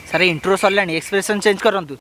Sir intro सरलानी expression change करंतु।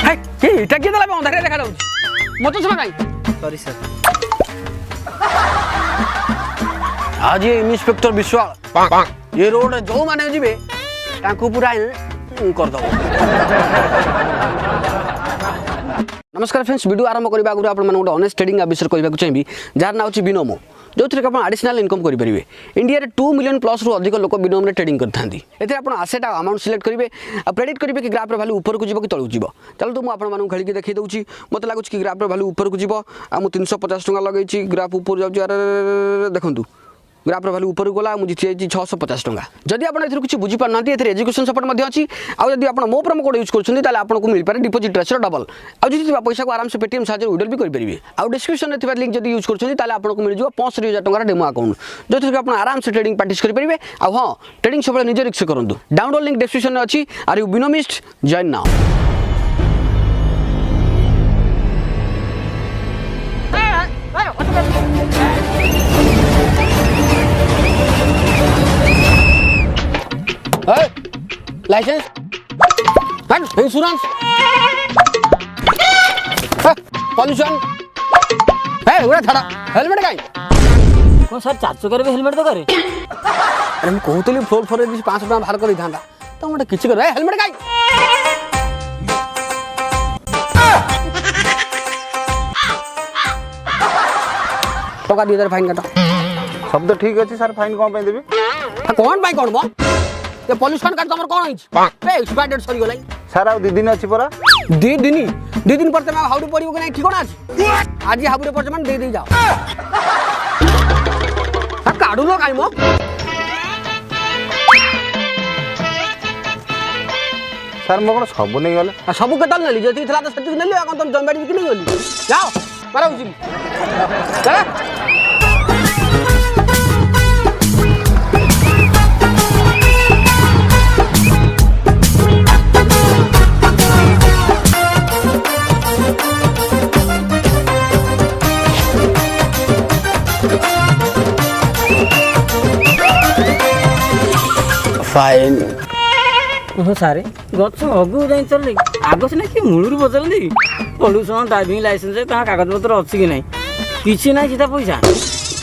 हाय एटा के दला अंधारे देखा जाउछ मत सुना काई सॉरी सर। आज ये इंस्पेक्टर विश्वाल ये रोड जो माने जिबे ताकू पूरा कर दो। नमस्कार फ्रेंड्स, वीडियो आरंभ करबा आगु आपण मन गोटे ऑनेस्ट ट्रेडिंग विषय कहबाक चाहिए जार ना होची बिनोमो जो थी आप एडिशनल इनकम करेंगे। इंडिया रे 2 मिलियन प्लस रु अधिक लोक बिनोम ट्रेडिंग करते हैं। आप आसेट अमाउंट सिलेक्ट करेंगे प्रेडिक्ट करेंगे कि ग्राफ वैल्यू ऊपर को जीव कि तलू जीव। चलो तो मुझे खेल देखी दूसरी मत लगुच कि ग्राफ वैल्यू ऊपर को जीव। मुझे 350 टका लगे ग्राफ ऊपर जाऊँ देखूँ ग्राफ वैल्यू ऊपर गला मुझे जीती 650 टका। जदि आप किसी बुझीपार एजुकेशन सपोर्ट अच्छी आदि आप मो प्रोमो कोड यूज कर आपको मिल पाए डिपोजिट राशि डबल आदि पैसा को आराम से पेटीएम साहाଯ୍य विड्रॉल भी करेंगे। आउ डिस्क्रिप्शन में लिंक जब यूज कर आपको मिल जाए 65,000 टका डेमो अकाउंट जो थी आप आराम से ट्रेडिंग प्रैक्टिस करेंगे। हाँ ट्रेडिंग सब निज रिस्क करूँ। डाउनलोड लिंक डिस्क्रिप्शन में अच्छी। आर यू बिनोमिस्ट join now. Licence insurance pollution helmet कहीं कौन सर 400 करे हेलमेट तो करे। अरे मैं कहूली फ्लोर फ्लोर 500 टका बाहर कर था तो गोटे किसी कर हेलमेट कहीं टका 2000 फाइन काट सब तो ठीक अच्छे सर फाइन कौन देवी कौन पाई कौन मो ये पॉल्यूशन कार्ड तुम कौन है एक्सपायर डेट सरी गलाई सर आ 2 दिन अच्छी परा 2 दिन पर तुम हाउडी पड़ो कि नहीं ठिकाना अच्छी आज हाउडी पर तुम दे जाओ काढ़ू लो कहीं मो सर मो कौन सब नहीं गले सब केतल नेली जति थला तो सेति नेली आ तुम जंबाडी कि नहीं गली जाओ मारा उसी चला फाइन ओहो सारे गछ अगु जाई चलले आगो से ना कि मुळुर बदलली पॉल्यूशन ड्राइविंग लाइसेंस कहाँ कागज पत्र अच्छी कि नहीं किसी ना सीधा पैसा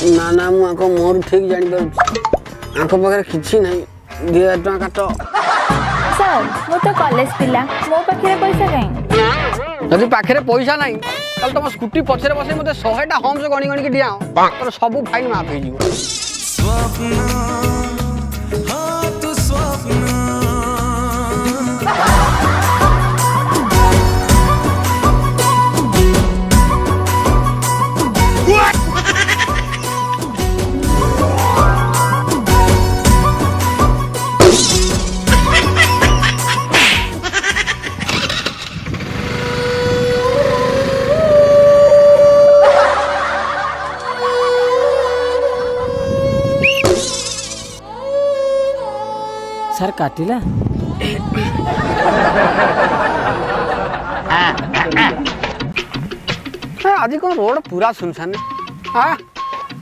ना ना मु आको मोर ठीक जानि पर आको पाखे किछि नहीं 2000 टका काट सर मो तो कॉलेज पिला मो पाखे पैसा काई यदि पाखे पैसा नहीं कल तुम स्कूटी पछरे बसे मते 100 टा होम से गणी गणी के दिया तो सब फाइन माफ हो जीवो। सर काटिला आज कौन रोड पूरा सुनसान हाँ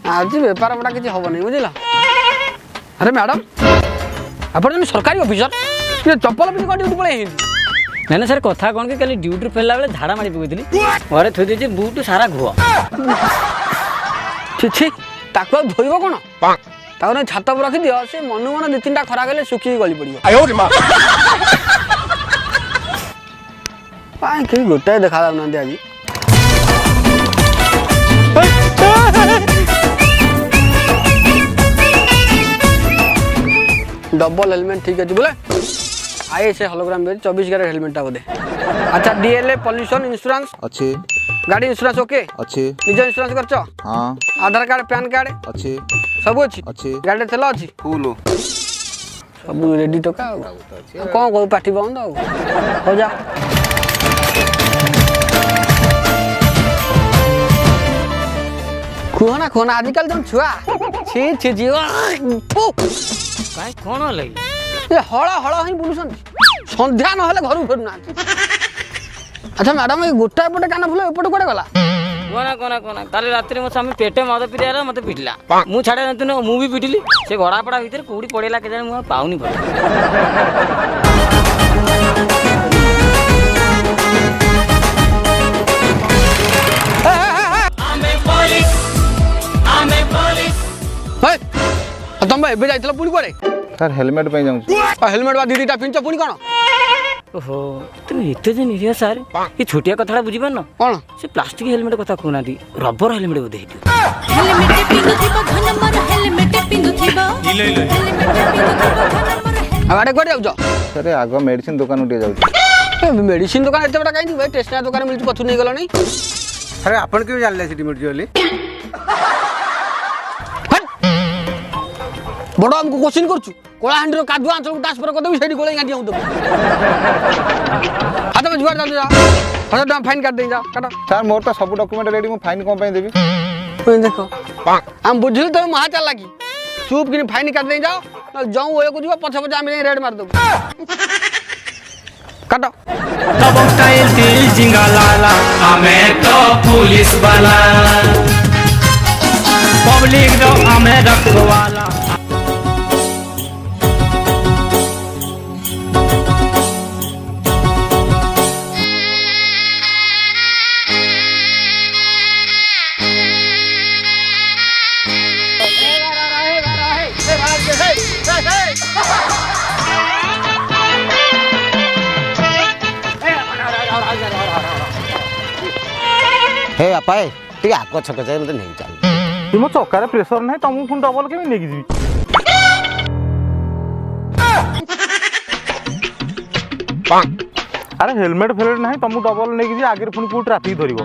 आज बेपार बड़ा किसी हम नहीं बुझल। अरे मैडम आप सरकारी ऑफिसर चप्पल पिंधि ड्यूटी पड़े ना सर कथा कौन कि कल ड्यूटी फेरला बेले झाड़ा मारी पकईली घरे थोई देछि बूट सारा घुआ छी ताको धोइबो कोन ताको छात पर रखी दियो से मनु मन 2-3टा खरा गले सुखी गली पड़ियो आयो रे मां पाए के गोटे देखा जाउ ना आज डबल हेलमेट ठीक अच्छे बोले आए से हलोग्राम 24 कैरेट हेलमेट टा बोधे। अच्छा डीएलए पॉल्यूशन इंश्योरेंस अच्छे गाड़ी इंश्योरेंस ओके अच्छे निज इंश्योरेंस करछ हां आधार कार्ड पैन कार्ड अच्छे सब अच्छी अच्छे गाड़ी तेल अच्छी फुल सब रेडी टका कौन कहू पार्टी बंद हो जा खोना आजकल जो छुआ छी छी जीव काई कोन लगी ये हळ हळ ही बुलुसन संध्या न हले घर फेरु ना। अच्छा मैडम ये गोटा पटे कान फुल एपटे कोडे गला कोना काली रात्रि मो स्वामी पेटे मद पिरिया मते पिटला मु छाड़े नतुन मु भी पिटिली से घोड़ा पड़ा भीतर कोडी पड़ेला के जाने मु पाउनी पड़ तुम एबे जाइतला पुणी कुआडे सर हेलमेट पे जाऊँ हेलमेट बा दीदीटा पिंच पुणी कौन ओहो तुम एते जे निरिया सार ये छोटिया कथाटा बुझी पारन कौन से प्लास्टिक हेलमेट कथा कहना रबर हेलमेट बोधे हेतु हेलमेट पिंदुथिबो घन मोर हेलमेट पिंदुथिबो आड़े कुआडे जाउछ सर आग मेडिसिन दुकान उठे जाऊँ मेडिसिन दुकान एते बड़ा काई भाई टेस्टनरी दुकान मिलछ पछु नहीं गलनी अरे आपण के जानले सिटी मिलछ बोली बड़ हमको क्वेश्चन करछु कोलाहांडी कादुआ अंचल को ट्रांसफर कर देबी सेठी गोळे गांडी हम देबो हाथ में जुआर जा 1000 टका फाइन काट दे जा काट सर मोर तो सब डॉक्यूमेंट रेडी मु फाइन कौन पे देबी ओइ देखो हम बुझिल तो महा चल लागी चुप किनी फाइन काट दे जाओ न जाऊ ओए को जीवा पछे पछे हम रेड मार देबो काट तब स्टाइल दिल जिंगा लाला हमें तो पुलिस वाला पब्लिक दो हमें रखवाला हे अपाए टिके आग छक जाए मते नहीं चल तुम चक्कर प्रेशर नहीं तुमको पुणी डबल के नहीं जी अरे हेलमेट फेलमेट नहीं तुमको डबल नहीं जी आगे पुणी को ट्रैफिक धरिबो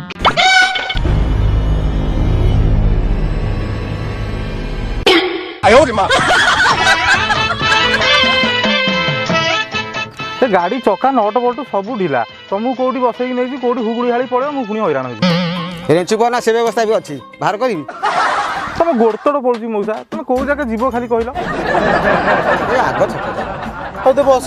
आयो रे मां से गाड़ी चक्का नट बोल्ट सब ढिला तुमको कोठी बसई नहीं जी कोठी हुगुड़ी हाली पड़े मु पुणी हैरान होई रेंचु को ना से व्यवस्था भी अच्छी बाहर करी तुम गोड़तड़ पड़ुची मौसा तुम कौ जगह जीव खाली कहल ए आग छक दे बस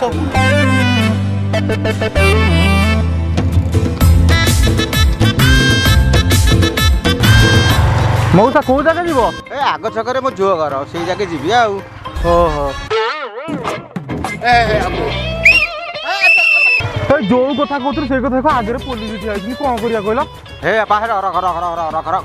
मौसा कौ जगह जीव ए आग छकरे मो झुओ घर से जाके जीवी आ ओहो जो कथा कहते से कथा को आगे पुलिस ठिया कौन करिया कहल हे बाहर रख रख रख रख रख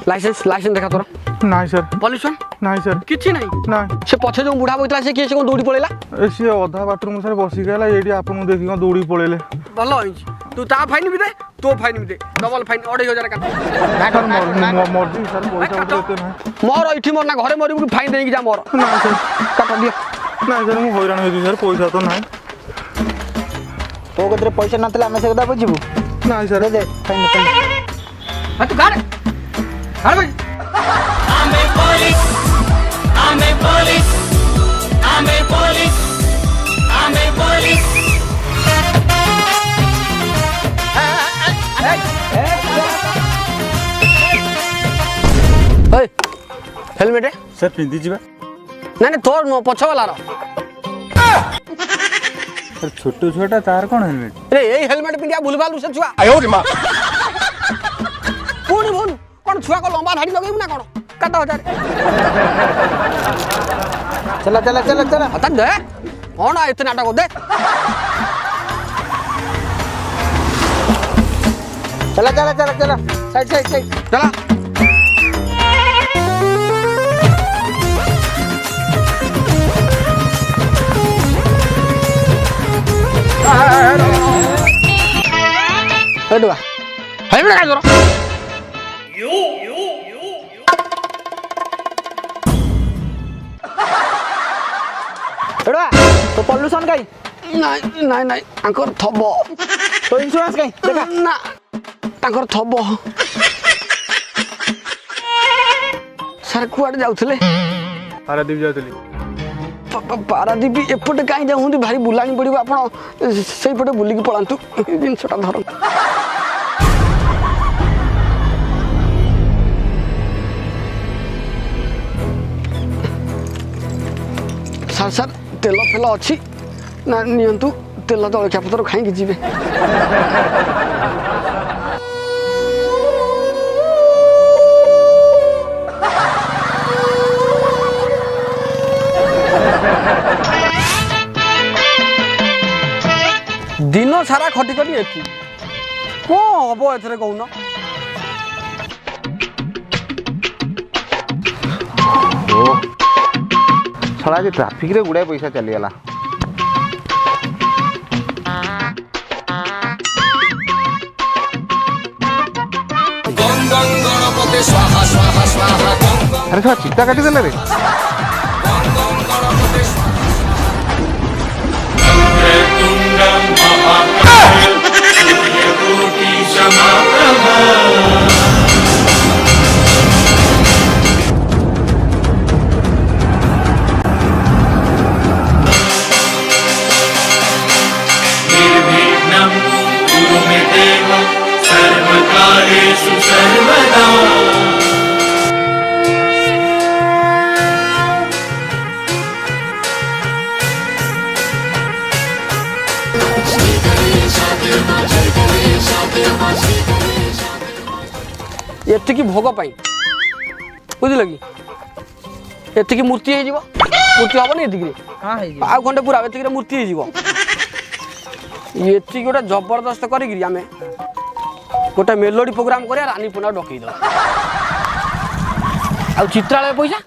लाइसेंस लाइसेंस देखा तोरा नहीं सर पॉल्यूशन नहीं सर किछि नहीं नहीं से पछे जो बुढ़ा बोइतला से किए से कोन दौड़ी पळेला सी अधा बाथरूम सर बसी गला एडी आपन देखि कोन दौड़ी पळेले भलो होइछ तू ता फाइन भी दे तो फाइन भी दे डबल फाइन 2500 का मर्जी सर पैसा उठते नहीं मोर इठी मोर ना घरे मरी फाइन देई जा मोर नहीं सर काट दियो नहीं सर मु हैरान होई सर पैसा तो नहीं तो कतरे पैसा नतले हमें से कदा बुझिबू नहीं सर दे फाइन फाइन हां तू गाड़ हां भाई हमें पुलिस हमें पुलिस हमें पुलिस हमें पुलिस ओए हेलमेट सर पिंदी जीवा नहीं तोर नो पछ वाला रो सर छोटो छोटा तार कोन हेलमेट रे ए हेलमेट पिंदिया भूलभाल से छुआ आयो रे मां पुणी भूल कोन छुआ को लंबा धाड़ी लगेबू ना कोन काट हजार चला चला चला चला हता दे कौन आ इतना नाटक दे चला चला चला चला साइड साइड साइड चला हेडवा हेलमेट का जरा एडवा तो पॉल्यूशन काई नहीं नहीं नहीं आंकर थबो तो इंश्योरेंस काई देखा ना तांकर थबो सर कुआडे जाउथले पारादीप जातली पारादीप एपटे काई जाउंदी भारी बुलानी पड़िबो आपण सेई पटे बुलिकी पळांतु जिनसटा धर ସାର୍ ତେଲ ଫେଲ ଅଛି ନା ନିଅନ୍ତୁ ତେଲ ଜଳଖିଆ ପତ୍ର ଖାଇକି ଯିବେ। दिन सारा खटी खटी एथि कौन हम एथरे कहून छड़ा आज ट्राफिक रे गुड़ाए पैसा चलीगला। अरे छड़ा चिट्टा काटी देले रे। सर्वकार्येषु सर्वदा एतिकी भोग पाई बुझल कि एतिकी मूर्ति हो मूर्ति हेनी एतिकी आ खंडे पूरा एतिकी मूर्ति हो गोटे जबरदस्त करी आम गोटे मेलोडी प्रोग्राम करा रानी पुना डकईद आ चित्रालय पैसा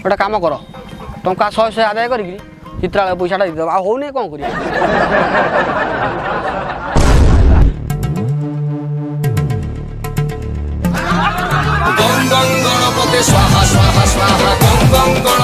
गोटे कम कर टंका 100 आदाय कर चित्रालय पैसाटा दीद आ होने कौन कर गंगं गणपते स्वाहा स्वाहा स्वाहा गंगं